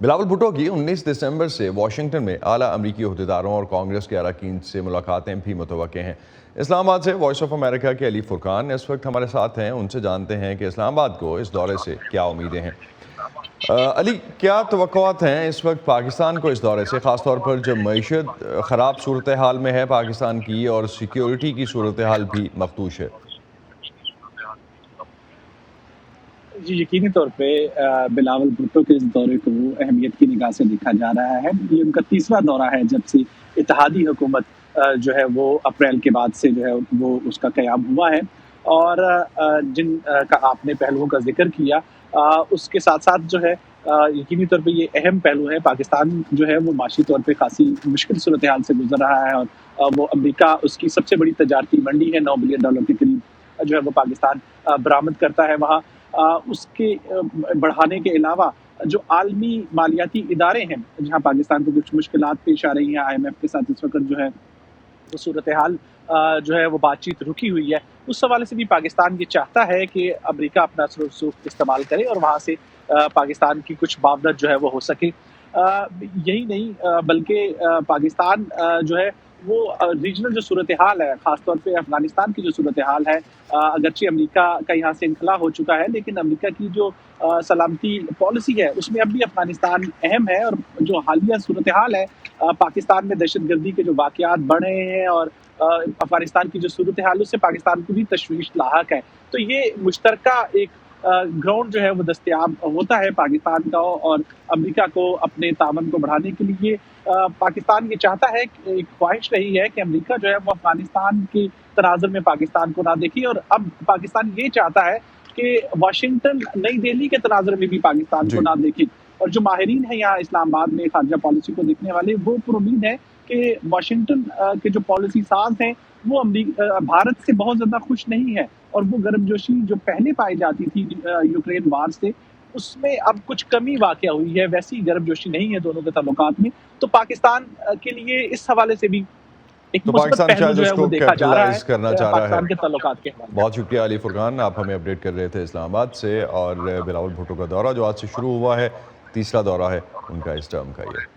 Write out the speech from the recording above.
بلاول بھٹو کی 19 دسمبر سے واشنگٹن میں اعلیٰ امریکی عہدیداروں اور کانگریس کے اراکین سے ملاقاتیں بھی متوقع ہیں۔ اسلام آباد سے وائس آف امریکہ کے علی فرقان اس وقت ہمارے ساتھ ہیں، ان سے جانتے ہیں کہ اسلام آباد کو اس دورے سے کیا امیدیں ہیں۔ علی، کیا توقعات ہیں اس وقت پاکستان کو اس دورے سے، خاص طور پر جب معیشت خراب صورتحال میں ہے پاکستان کی اور سیکیورٹی کی صورتحال بھی مخدوش ہے؟ جی، یقینی طور پہ بلاول بھٹو کے اس دورے کو اہمیت کی نگاہ سے دیکھا جا رہا ہے۔ یہ ان کا تیسرا دورہ ہے جب سے اتحادی حکومت جو ہے وہ اپریل کے بعد سے جو ہے وہ اس کا قیام ہوا ہے، اور جن کا آپ نے پہلوؤں کا ذکر کیا، اس کے ساتھ ساتھ جو ہے یقینی طور پہ یہ اہم پہلو ہے۔ پاکستان جو ہے وہ معاشی طور پہ خاصی مشکل صورتحال سے گزر رہا ہے، اور وہ امریکہ اس کی سب سے بڑی تجارتی منڈی ہے، $9 بلین کے قریب جو ہے وہ پاکستان برآمد کرتا ہے وہاں۔ اس کے بڑھانے کے علاوہ جو عالمی مالیاتی ادارے ہیں جہاں پاکستان کو کچھ مشکلات پیش آ رہی ہیں، IMF کے ساتھ اس وقت جو ہے وہ صورتحال جو ہے وہ بات چیت رکی ہوئی ہے، اس حوالے سے بھی پاکستان یہ چاہتا ہے کہ امریکہ اپنا اثر و رسوخ استعمال کرے اور وہاں سے پاکستان کی کچھ معاونت جو ہے وہ ہو سکے۔ یہی نہیں بلکہ پاکستان جو ہے وہ ریجنل جو صورتحال ہے، خاص طور پہ افغانستان کی جو صورتحال ہے، اگرچہ امریکہ کا یہاں سے انخلا ہو چکا ہے، لیکن امریکہ کی جو سلامتی پالیسی ہے اس میں اب بھی افغانستان اہم ہے، اور جو حالیہ صورتحال ہے پاکستان میں دہشت گردی کے جو واقعات بڑھ رہے ہیں اور افغانستان کی جو صورتحال اس سے پاکستان کو بھی تشویش لاحق ہے۔ تو یہ مشترکہ ایک گراؤنڈ جو ہے وہ دستیاب ہوتا ہے پاکستان کا، اور امریکہ کو اپنے تعاون کو بڑھانے کے لیے پاکستان یہ چاہتا ہے، ایک خواہش رہی ہے کہ امریکہ جو ہے وہ افغانستان کے تناظر میں پاکستان کو نہ دیکھے، اور اب پاکستان یہ چاہتا ہے کہ واشنگٹن نئی دہلی کے تناظر میں بھی پاکستان کو نہ دیکھے۔ اور جو ماہرین ہیں یہاں اسلام آباد میں خارجہ پالیسی کو دیکھنے والے، وہ پر امید ہے کہ واشنگٹن کے جو پالیسی ساز ہیں وہ بھارت سے بہت زیادہ خوش نہیں ہے، اور وہ گرم جوشی جو پہلے پائی جاتی تھی یوکرین وار سے، اس میں اب کچھ کمی واقع ہوئی ہے، ویسی گرم جوشی نہیں ہے دونوں کے تعلقات میں۔ تو پاکستان کے لیے اس حوالے سے بھی ایک مثبت پہلو جو ہے وہ دیکھا جا رہا ہے پاکستان کے تعلقات کے حوالے سے۔ بہت شکریہ علی فرقان، آپ ہمیں اپڈیٹ کر رہے تھے اسلام آباد سے۔ اور بلاول بھٹو کا دورہ جو آج سے شروع ہوا ہے، تیسرا دورہ ہے ان کا اس ٹرم کا یہ۔